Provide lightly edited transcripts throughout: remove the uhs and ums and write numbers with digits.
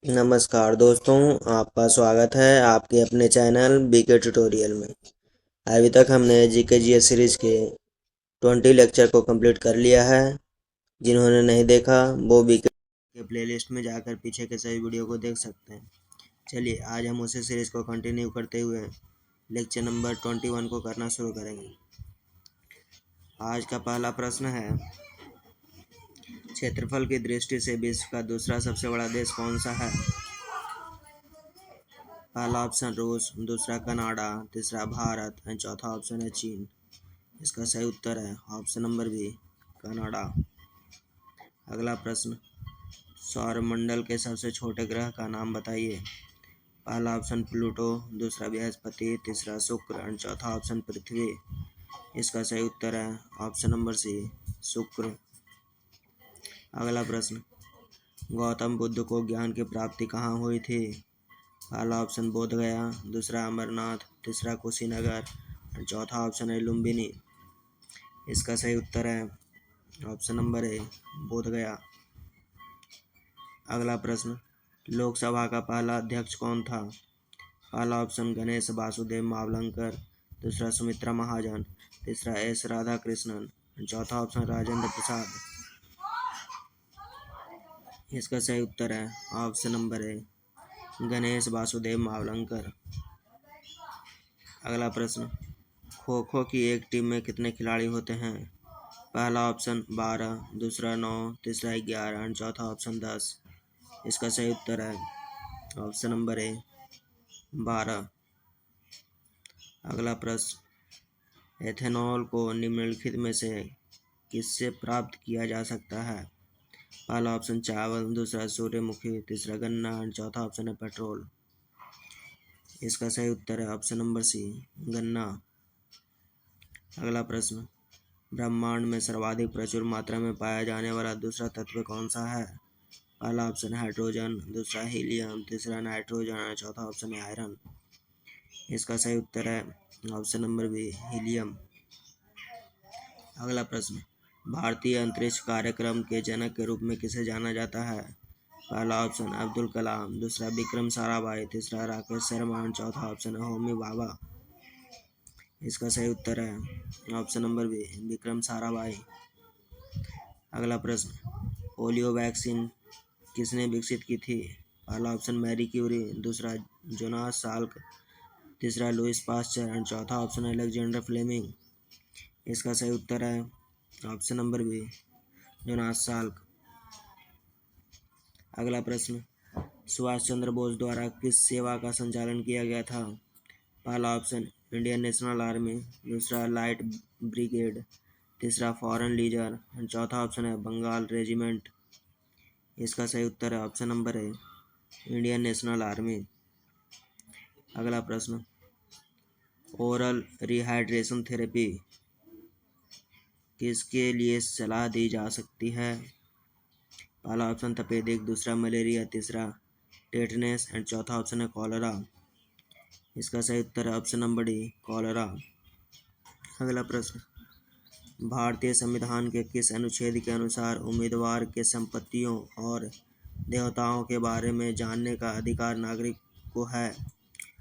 नमस्कार दोस्तों, आपका स्वागत है आपके अपने चैनल बीके ट्यूटोरियल में। अभी तक हमने जीके जीएस सीरीज के 20 लेक्चर को कंप्लीट कर लिया है। जिन्होंने नहीं देखा वो बीके के प्लेलिस्ट में जाकर पीछे के सभी वीडियो को देख सकते हैं। चलिए आज हम उसी सीरीज को कंटिन्यू करते हुए लेक्चर नंबर 21 को करना शुरू करेंगे। आज का पहला प्रश्न है, क्षेत्रफल की दृष्टि से विश्व का दूसरा सबसे बड़ा देश कौन सा है? पहला ऑप्शन रूस, दूसरा कनाडा, तीसरा भारत और चौथा ऑप्शन है चीन। इसका सही उत्तर है ऑप्शन नंबर बी, कनाडा। अगला प्रश्न, सौरमंडल के सबसे छोटे ग्रह का नाम बताइए। पहला ऑप्शन प्लूटो, दूसरा बृहस्पति, तीसरा शुक्र और चौथा ऑप्शन पृथ्वी। इसका सही उत्तर है ऑप्शन नंबर सी, शुक्र। अगला प्रश्न, गौतम बुद्ध को ज्ञान की प्राप्ति कहाँ हुई थी? पहला ऑप्शन बोध गया, दूसरा अमरनाथ, तीसरा कुशीनगर और चौथा ऑप्शन है लुम्बिनी। इसका सही उत्तर है ऑप्शन नंबर ए, बोध गया। अगला प्रश्न, लोकसभा का पहला अध्यक्ष कौन था? पहला ऑप्शन गणेश वासुदेव मावलंकर, दूसरा सुमित्रा महाजन, तीसरा एस राधा कृष्णन, चौथा ऑप्शन राजेंद्र प्रसाद। इसका सही उत्तर है option number A, Ganesh Vasudev Mavalankar. अगला प्रश्न, खो खो की एक टीम में कितने खिलाड़ी होते हैं? पहला ऑप्शन 12, दूसरा 9, तीसरा 11 और चौथा ऑप्शन 10। इसका सही उत्तर है ऑप्शन नंबर ए, 12। अगला प्रश्न, एथेनॉल को निम्नलिखित में से किससे प्राप्त किया जा सकता है? पहला ऑप्शन चावल, दूसरा सूर्यमुखी, तीसरा गन्ना और चौथा ऑप्शन है पेट्रोल। इसका सही उत्तर है ऑप्शन नंबर सी, गन्ना। अगला प्रश्न, ब्रह्मांड में सर्वाधिक प्रचुर मात्रा में पाया जाने वाला दूसरा तत्व कौन सा है? पहला ऑप्शन हाइड्रोजन, दूसरा हीलियम, तीसरा नाइट्रोजन और चौथा ऑप्शन है आयरन। इसका सही उत्तर है ऑप्शन नंबर बी, हीलियम। अगला प्रश्न, भारतीय अंतरिक्ष कार्यक्रम के जनक के रूप में किसे जाना जाता है? पहला ऑप्शन अब्दुल कलाम, दूसरा विक्रम साराभाई, तीसरा राकेश शर्मा और चौथा ऑप्शन है होमी भाभा। इसका सही उत्तर है option number B, Vikram Sarabhai. अगला प्रश्न, पोलियो वैक्सीन किसने विकसित की थी? पहला ऑप्शन मैरी क्यूरी, दूसरा जोनास साल्क, तीसरा लुइस पास्चर और चौथा ऑप्शन है अलेक्जेंडर फ्लेमिंग। इसका सही उत्तर है option number B, Jonas Salk. अगला प्रश्न, सुभाष चंद्र बोस द्वारा किस सेवा का संचालन किया गया था? पहला ऑप्शन इंडियन नेशनल आर्मी, दूसरा लाइट ब्रिगेड, तीसरा फॉरेन लीजर और चौथा ऑप्शन है बंगाल रेजिमेंट। इसका सही उत्तर है ऑप्शन नंबर है इंडियन नेशनल आर्मी। अगला प्रश्न, ओरल रिहाइड्रेशन थेरेपी किसके लिए सलाह दी जा सकती है? पहला ऑप्शन तपेदिक, दूसरा मलेरिया, तीसरा टेटनेस एंड चौथा ऑप्शन है कॉलरा। इसका सही उत्तर है ऑप्शन नंबर डी, कॉलरा। अगला प्रश्न, भारतीय संविधान के किस अनुच्छेद के अनुसार उम्मीदवार के संपत्तियों और देवताओं के बारे में जानने का अधिकार नागरिक को है?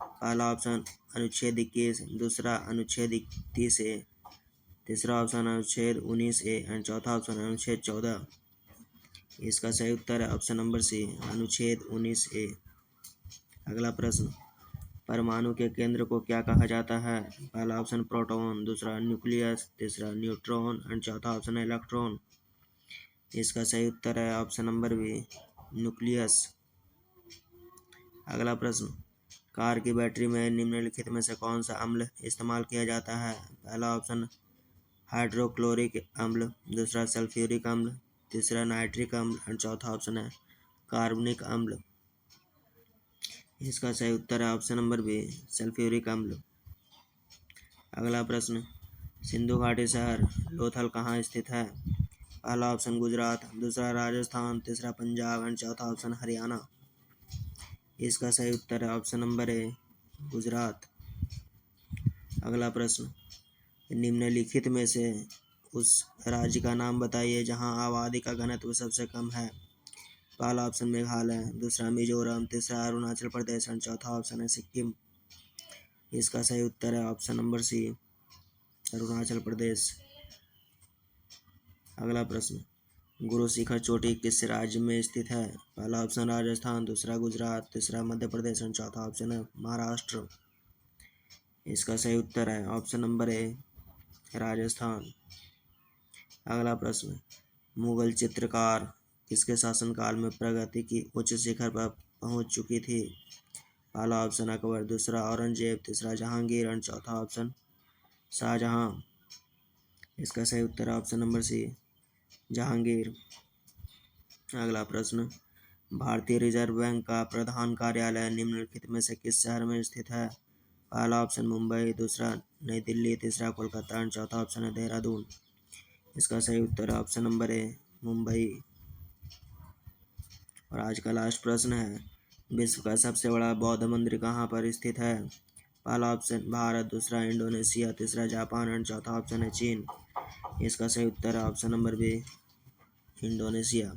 पहला ऑप्शन अनुच्छेद 21, दूसरा अनुच्छेद 30A, तीसरा ऑप्शन अनुच्छेद 19A और चौथा ऑप्शन अनुच्छेद 14। इसका सही उत्तर है ऑप्शन नंबर सी, अनुच्छेद 19A। अगला प्रश्न, परमाणु के केंद्र को क्या कहा जाता है? पहला ऑप्शन प्रोटॉन, दूसरा न्यूक्लियस, तीसरा न्यूट्रॉन और चौथा ऑप्शन है इलेक्ट्रॉन। इसका सही उत्तर है ऑप्शन नंबर बी, न्यूक्लियस। अगला प्रश्न, कार की बैटरी में निम्नलिखित में से कौन सा अम्ल इस्तेमाल किया जाता है? पहला ऑप्शन हाइड्रोक्लोरिक अम्ल, दूसरा सल्फ्यूरिक अम्ल, तीसरा नाइट्रिक अम्ल और चौथा ऑप्शन है कार्बनिक अम्ल। इसका सही उत्तर है ऑप्शन नंबर बी, सल्फ्यूरिक अम्ल। अगला प्रश्न, सिंधु घाटी शहर लोथल कहाँ स्थित है? पहला ऑप्शन गुजरात, दूसरा राजस्थान, तीसरा पंजाब और चौथा ऑप्शन हरियाणा। इसका सही उत्तर है ऑप्शन नंबर ए, गुजरात। अगला प्रश्न, निम्नलिखित में से उस राज्य का नाम बताइए जहां आबादी का घनत्व सबसे कम है। पहला ऑप्शन मेघालय, दूसरा मिजोरम, तीसरा अरुणाचल प्रदेश और चौथा ऑप्शन है सिक्किम। इसका सही उत्तर है option number C, Arunachal Pradesh. अगला प्रश्न, गुरु शिखर चोटी किस राज्य में स्थित है? पहला ऑप्शन राजस्थान, दूसरा गुजरात, तीसरा मध्य प्रदेश और चौथा ऑप्शन है महाराष्ट्र। इसका सही उत्तर है ऑप्शन नंबर ए, राजस्थान। अगला प्रश्न, मुगल चित्रकार किसके शासनकाल में प्रगति की उच्च शिखर पर पहुंच चुकी थी? पहला ऑप्शन अकबर, दूसरा औरंगजेब, तीसरा जहांगीर और चौथा ऑप्शन शाहजहां। इसका सही उत्तर है ऑप्शन नंबर सी, जहांगीर। अगला प्रश्न, भारतीय रिजर्व बैंक का प्रधान कार्यालय निम्नलिखित में से किस शहर में स्थित है? पहला ऑप्शन मुंबई, दूसरा नई दिल्ली, तीसरा कोलकाता और चौथा ऑप्शन है देहरादून। इसका सही उत्तर है ऑप्शन नंबर ए, मुंबई। और आज का लास्ट प्रश्न है, विश्व का सबसे बड़ा बौद्ध मंदिर कहाँ पर स्थित है? पहला ऑप्शन भारत, दूसरा इंडोनेशिया, तीसरा जापान और चौथा ऑप्शन है चीन। इसका सही उत्तर है ऑप्शन नंबर बी, इंडोनेशिया।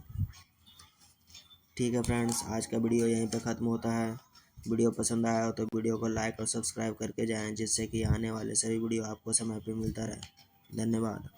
ठीक है फ्रेंड्स, आज का वीडियो यहीं पे ख़त्म होता है। वीडियो पसंद आया हो तो वीडियो को लाइक और सब्सक्राइब करके जाएं, जिससे कि आने वाले सभी वीडियो आपको समय पे मिलता रहे। धन्यवाद।